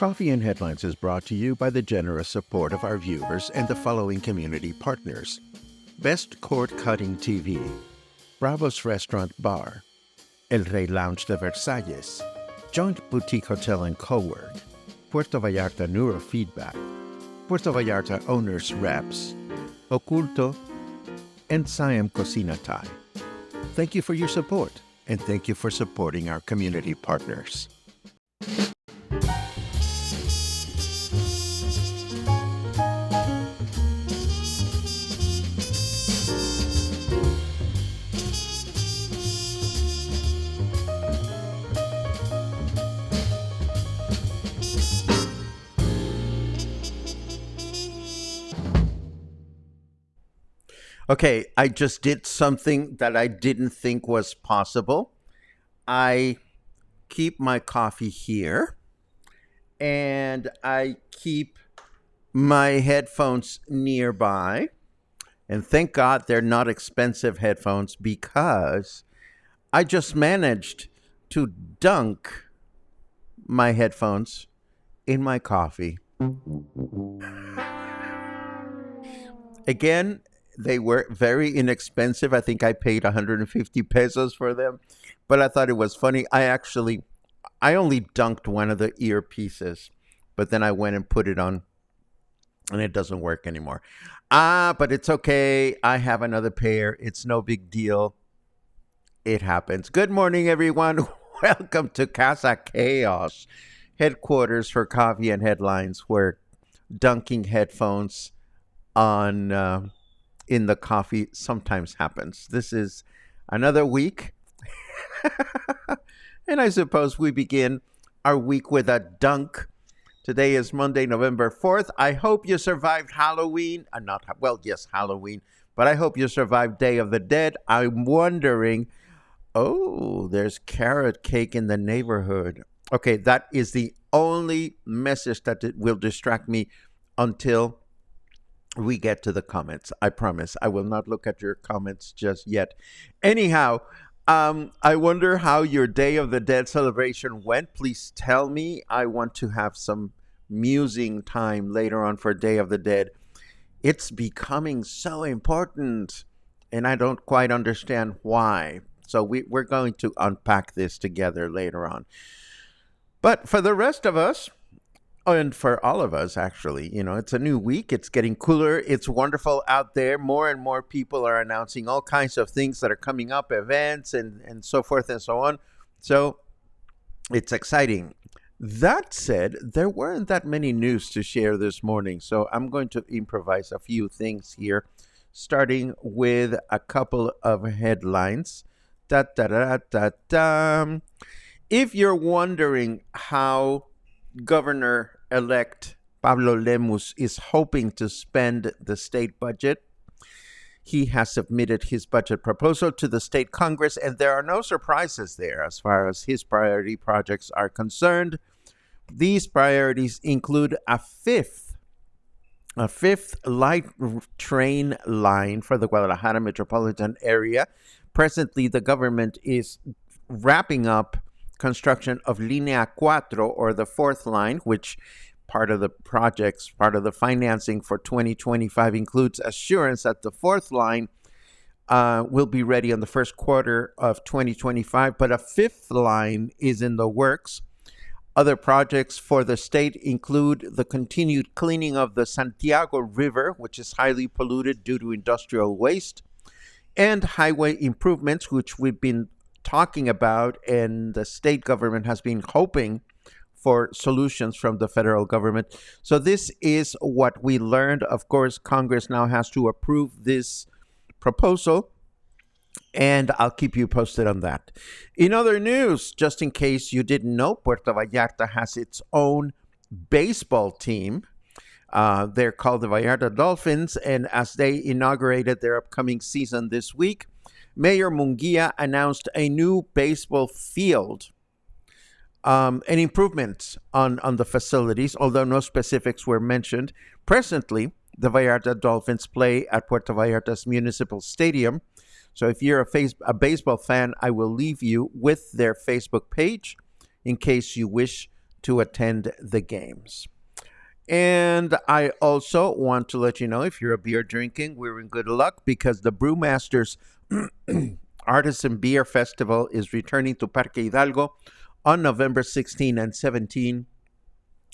Coffee and Headlines is brought to you by the generous support of our viewers and the following community partners: Best Cord Cutting TV, Bravo's Restaurant Bar, El Rey Lounge de Versalles, Joint Boutique Hotel and Cowork, Puerto Vallarta Neurofeedback, Puerto Vallarta Owners Reps, Oculto, and Siam Cocina Thai. Thank you for your support, and thank you for supporting our community partners. Okay, I just did something that I didn't think was possible. I keep my coffee here and I keep my headphones nearby. And thank God they're not expensive headphones, because I just managed to dunk my headphones in my coffee. Again, they were very inexpensive. I think I paid 150 pesos for them, but I thought it was funny. I only dunked one of the earpieces, but then I went and put it on and it doesn't work anymore. But it's okay. I have another pair. It's no big deal. It happens. Good morning, everyone. Welcome to Casa Chaos, headquarters for Coffee and Headlines, where dunking headphones on in the coffee sometimes happens. This is another week. And I suppose we begin our week with a dunk. Today is Monday, November 4th. I hope you survived Halloween. Yes, Halloween. But I hope you survived Day of the Dead. I'm wondering, there's carrot cake in the neighborhood. Okay, that is the only message that will distract me until we get to the comments. I promise I will not look at your comments just yet. Anyhow, I wonder how your Day of the Dead celebration went. Please tell me. I want to have some musing time later on for Day of the Dead. It's becoming so important, and I don't quite understand why. So we're going to unpack this together later on. But for the rest of us, and for all of us, actually, it's a new week. It's getting cooler. It's wonderful out there. More and more people are announcing all kinds of things that are coming up, events and so forth and so on. So it's exciting. That said, there weren't that many news to share this morning. So I'm going to improvise a few things here, starting with a couple of headlines. If you're wondering how Governor-elect Pablo Lemus is hoping to spend the state budget, he has submitted his budget proposal to the state Congress, and there are no surprises there as far as his priority projects are concerned. These priorities include a fifth light train line for the Guadalajara metropolitan area. Presently, the government is wrapping up construction of Línea 4, or the fourth line, which part of the financing for 2025 includes assurance that the fourth line will be ready in the first quarter of 2025, but a fifth line is in the works. Other projects for the state include the continued cleaning of the Santiago River, which is highly polluted due to industrial waste, and highway improvements, which we've been talking about, and the state government has been hoping for solutions from the federal government. So this is what we learned. Of course, Congress now has to approve this proposal, and I'll keep you posted on that. In other news, just in case you didn't know, Puerto Vallarta has its own baseball team. They're called the Vallarta Dolphins, and as they inaugurated their upcoming season this week, Mayor Munguia announced a new baseball field, and improvements on the facilities, although no specifics were mentioned. Presently, the Vallarta Dolphins play at Puerto Vallarta's Municipal Stadium. So if you're a baseball fan, I will leave you with their Facebook page in case you wish to attend the games. And I also want to let you know, if you're a beer drinking, we're in good luck because the Brewmasters Artisan Beer Festival is returning to Parque Hidalgo on November 16 and 17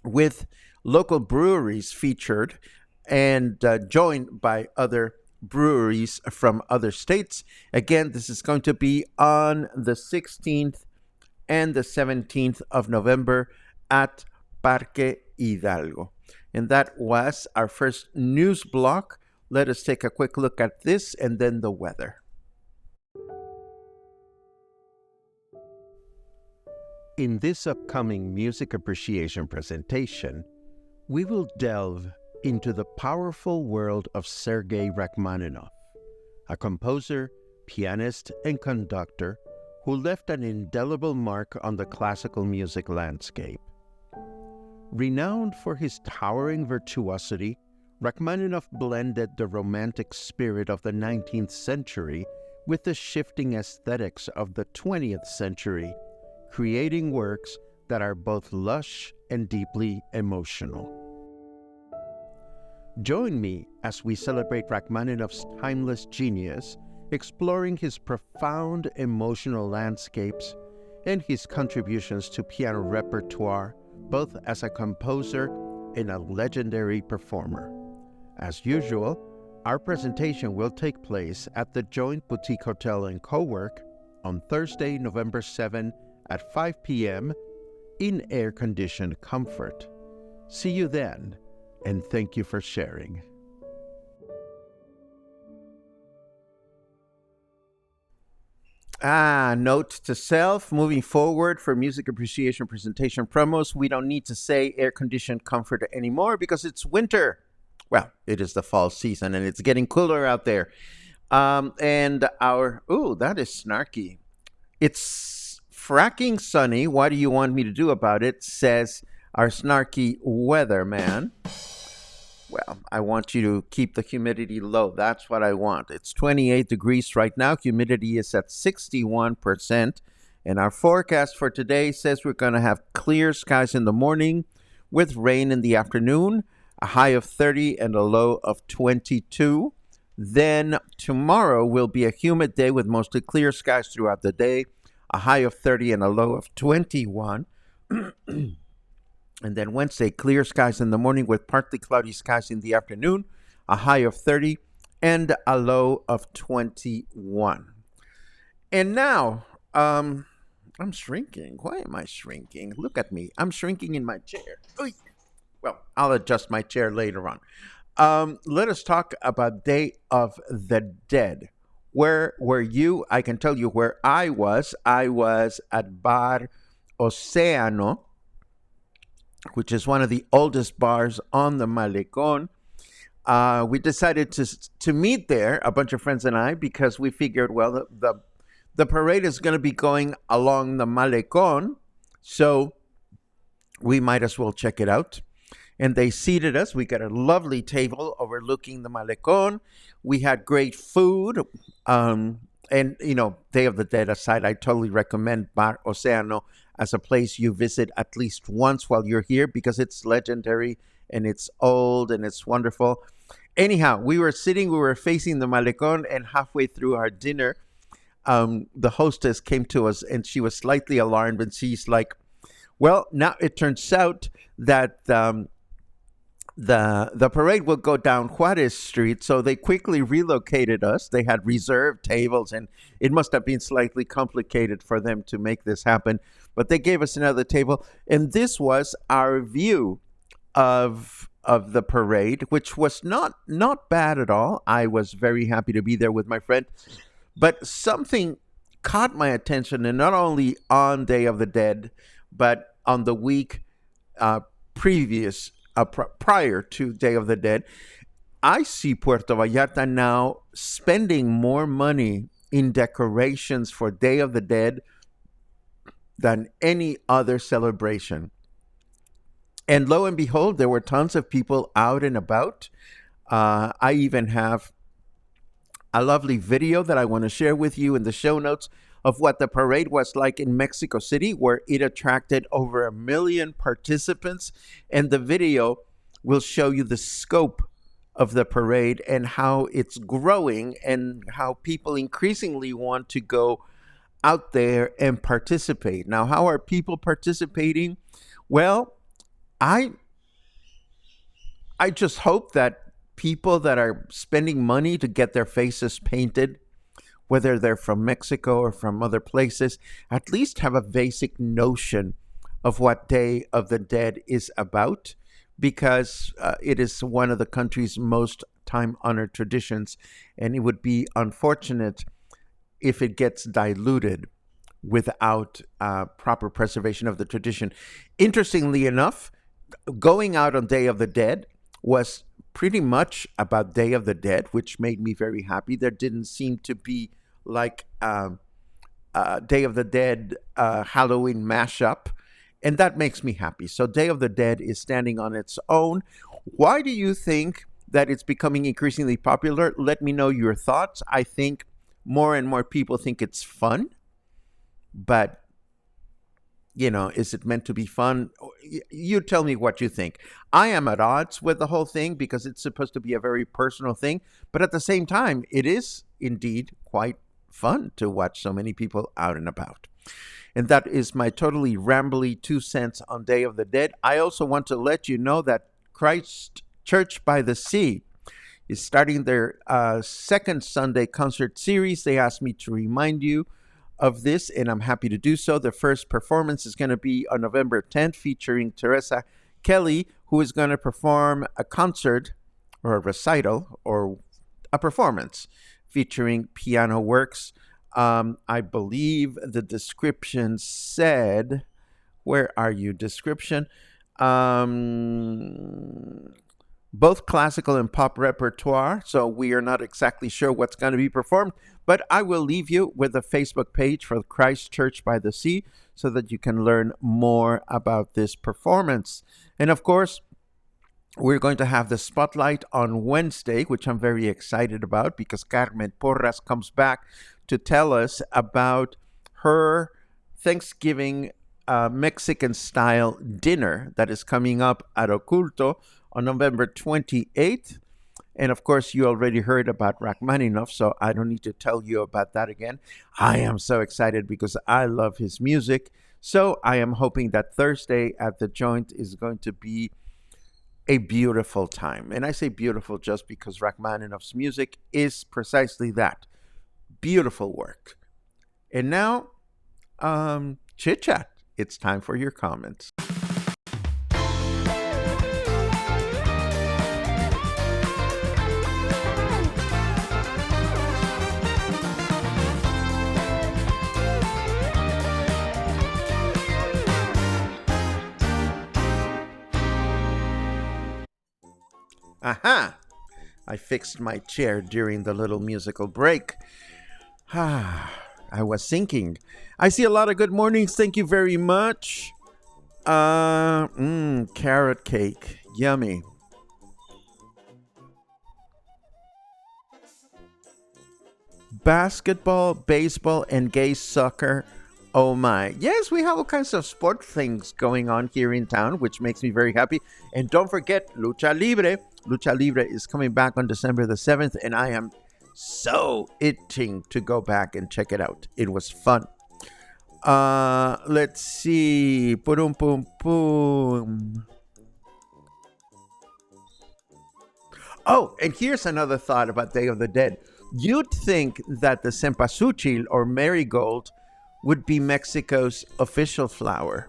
with local breweries featured and joined by other breweries from other states. Again, this is going to be on the 16th and the 17th of November at Parque Hidalgo. And that was our first news block. Let us take a quick look at this and then the weather. In this upcoming music appreciation presentation, we will delve into the powerful world of Sergei Rachmaninoff, a composer, pianist, and conductor who left an indelible mark on the classical music landscape. Renowned for his towering virtuosity, Rachmaninoff blended the romantic spirit of the 19th century with the shifting aesthetics of the 20th century, creating works that are both lush and deeply emotional. Join me as we celebrate Rachmaninoff's timeless genius, exploring his profound emotional landscapes and his contributions to piano repertoire, both as a composer and a legendary performer. As usual, our presentation will take place at the Joint Boutique Hotel and Cowork on Thursday, November 7 at 5 p.m. in air-conditioned comfort. See you then, and thank you for sharing. Note to self, moving forward for music appreciation presentation promos, we don't need to say air-conditioned comfort anymore because it's winter. Well, it is the fall season and it's getting cooler out there. That is snarky. It's fracking sunny. What do you want me to do about it? Says our snarky weatherman. Well, I want you to keep the humidity low. That's what I want. It's 28 degrees right now. Humidity is at 61%. And our forecast for today says we're going to have clear skies in the morning with rain in the afternoon, a high of 30 and a low of 22. Then tomorrow will be a humid day with mostly clear skies throughout the day, a high of 30 and a low of 21. And then Wednesday, clear skies in the morning with partly cloudy skies in the afternoon, a high of 30 and a low of 21. And now, I'm shrinking. Why am I shrinking? Look at me. I'm shrinking in my chair. Oy. Well, I'll adjust my chair later on. Let us talk about Day of the Dead. Where were you? I can tell you where I was. I was at Bar Océano, which is one of the oldest bars on the Malecón. We decided to meet there, a bunch of friends and I, because we figured, well, the parade is going to be going along the Malecón, so we might as well check it out. And they seated us. We got a lovely table overlooking the Malecón. We had great food. And, Day of the Dead aside, I totally recommend Bar Océano as a place you visit at least once while you're here because it's legendary and it's old and it's wonderful. Anyhow, we were facing the Malecón, and halfway through our dinner, the hostess came to us and she was slightly alarmed, and she's like, well, now it turns out that the parade will go down Juarez Street, so they quickly relocated us. They had reserved tables, and it must have been slightly complicated for them to make this happen. But they gave us another table, and this was our view of the parade, which was not bad at all. I was very happy to be there with my friend. But something caught my attention, and not only on Day of the Dead, but on the week prior to Day of the Dead. I see Puerto Vallarta now spending more money in decorations for Day of the Dead than any other celebration. And lo and behold, there were tons of people out and about. I even have a lovely video that I want to share with you in the show notes of what the parade was like in Mexico City, where it attracted over 1 million participants. And the video will show you the scope of the parade and how it's growing and how people increasingly want to go out there and participate. Now, how are people participating? Well, I I just hope that people that are spending money to get their faces painted, whether they're from Mexico or from other places, at least have a basic notion of what Day of the Dead is about, because it is one of the country's most time-honored traditions, and it would be unfortunate if it gets diluted without proper preservation of the tradition. Interestingly enough, going out on Day of the Dead was pretty much about Day of the Dead, which made me very happy. There didn't seem to be like Day of the Dead Halloween mashup, and that makes me happy. So Day of the Dead is standing on its own. Why do you think that it's becoming increasingly popular? Let me know your thoughts. I think more and more people think it's fun, but is it meant to be fun? You tell me what you think. I am at odds with the whole thing because it's supposed to be a very personal thing, but at the same time, it is indeed quite fun to watch so many people out and about. And that is my totally rambly 2 cents on Day of the Dead. I also want to let you know that Christ Church by the Sea is starting their second Sunday concert series. They asked me to remind you of this, and I'm happy to do so. The first performance is going to be on November 10th, featuring Teresa Kelly, who is going to perform a concert or a recital or a performance featuring piano works. I believe the description said, where are you, description? Both classical and pop repertoire, so we are not exactly sure what's going to be performed, but I will leave you with a Facebook page for Christ Church by the Sea so that you can learn more about this performance. And of course, we're going to have the spotlight on Wednesday, which I'm very excited about because Carmen Porras comes back to tell us about her Thanksgiving Mexican-style dinner that is coming up at Oculto on November 28th. And of course, you already heard about RACHMANINOFF, so I don't need to tell you about that again. I am so excited because I love his music. So I am hoping that Thursday at the Joint is going to be a beautiful time. And I say beautiful just because RACHMANINOFF's music is precisely that, beautiful work. And now, chit chat. It's time for your comments. Aha! I fixed my chair during the little musical break. I was thinking. I see a lot of good mornings. Thank you very much. Carrot cake. Yummy. Basketball, baseball, and gay soccer. Oh my. Yes, we have all kinds of sport things going on here in town, which makes me very happy. And don't forget, Lucha Libre. Lucha Libre is coming back on December the 7th, and I am so itching to go back and check it out. It was fun. Let's see. Boom, boom, boom. Oh, and here's another thought about Day of the Dead. You'd think that the cempasúchil or marigold would be Mexico's official flower,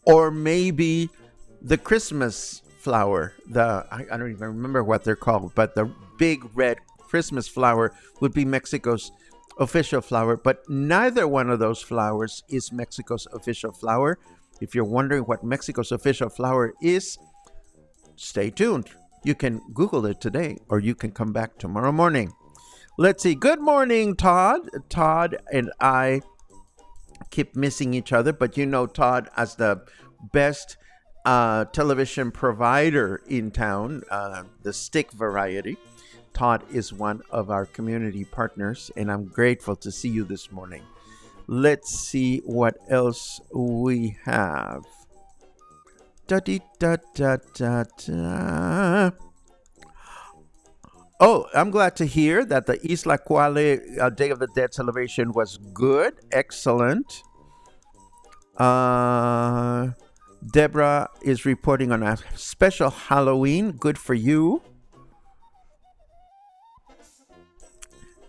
or maybe the Christmas flower. I don't even remember what they're called, but the big red Christmas flower would be Mexico's official flower, but neither one of those flowers is Mexico's official flower. If you're wondering what Mexico's official flower is, stay tuned. You can Google it today, or you can come back tomorrow morning. Let's see. Good morning, Todd. Todd and I keep missing each other, but you know Todd as the best television provider in town, the stick variety. Todd is one of our community partners, and I'm grateful to see you this morning. Let's see what else we have. Da dee da da da da. Oh, I'm glad to hear that the Isla Cuale Day of the Dead celebration was good. Excellent. Uh, Deborah is reporting on a special Halloween. Good for you.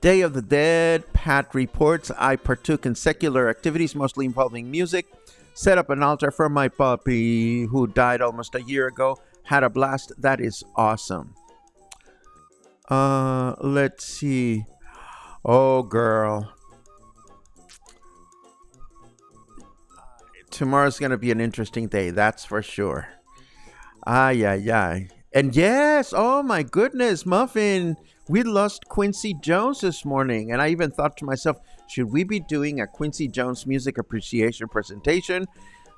Day of the Dead, Pat reports, I partook in secular activities, mostly involving music. Set up an altar for my puppy who died almost a year ago. Had a blast. That is awesome. Let's see. Oh, girl. Tomorrow's going to be an interesting day, that's for sure. Ay, ay, ay. And yes, oh my goodness, Muffin, we lost Quincy Jones this morning. And I even thought to myself, should we be doing a Quincy Jones music appreciation presentation?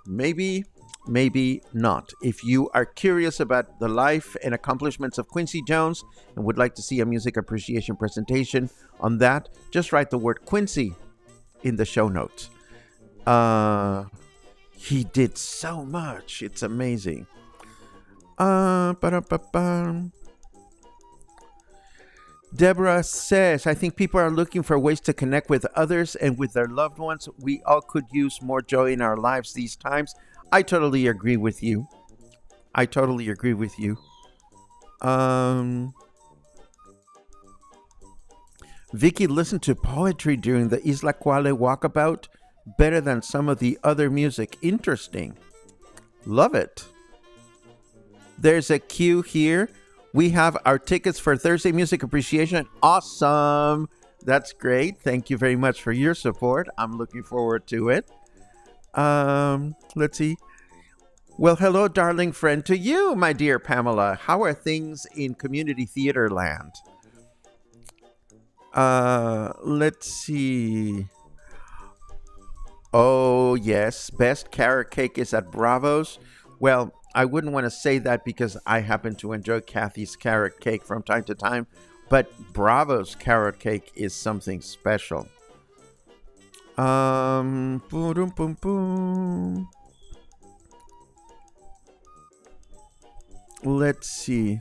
Maybe, maybe not. If you are curious about the life and accomplishments of Quincy Jones and would like to see a music appreciation presentation on that, just write the word Quincy in the show notes. He did so much. It's amazing. Ba-da-ba-ba. Deborah says, I think people are looking for ways to connect with others and with their loved ones. We all could use more joy in our lives these times. I totally agree with you. I totally agree with you. Vicky listened to poetry during the Isla Cuale walkabout. Better than some of the other music. Interesting. Love it. There's a queue here. We have our tickets for Thursday Music Appreciation. Awesome. That's great. Thank you very much for your support. I'm looking forward to it. Let's see. Well, hello, darling friend, to you, my dear Pamela. How are things in community theater land? Let's see. Oh, yes. Best carrot cake is at Bravo's. Well, I wouldn't want to say that because I happen to enjoy Kathy's carrot cake from time to time, but Bravo's carrot cake is something special. Boom, boom, boom, boom. Let's see.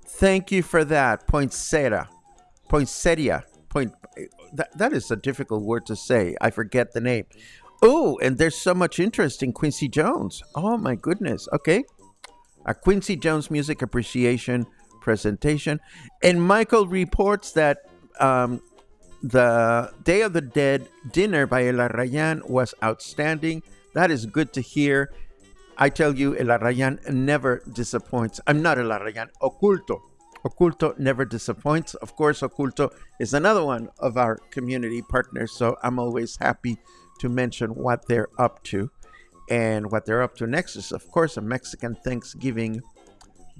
Thank you for that, Poinsettia. Poinsettia. That is a difficult word to say. I forget the name. Oh, and there's so much interest in Quincy Jones. Oh my goodness. Okay. A Quincy Jones music appreciation presentation. And Michael reports that the Day of the Dead dinner by El Arrayan was outstanding. That is good to hear. I tell you, El Arrayan never disappoints. I'm not El Arrayan, Oculto. Oculto never disappoints. Of course, Oculto is another one of our community partners, so I'm always happy to mention what they're up to. And what they're up to next is, of course, a Mexican Thanksgiving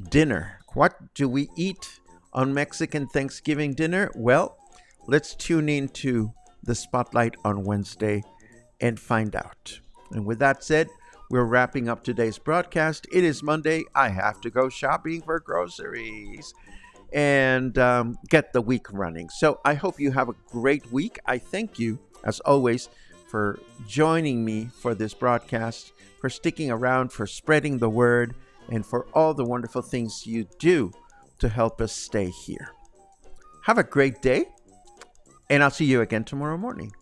dinner. What do we eat on Mexican Thanksgiving dinner? Well, let's tune in to the Spotlight on Wednesday and find out. And with that said, we're wrapping up today's broadcast. It is Monday. I have to go shopping for groceries and get the week running. So I hope you have a great week. I thank you, as always, for joining me for this broadcast, for sticking around, for spreading the word, and for all the wonderful things you do to help us stay here. Have a great day, and I'll see you again tomorrow morning.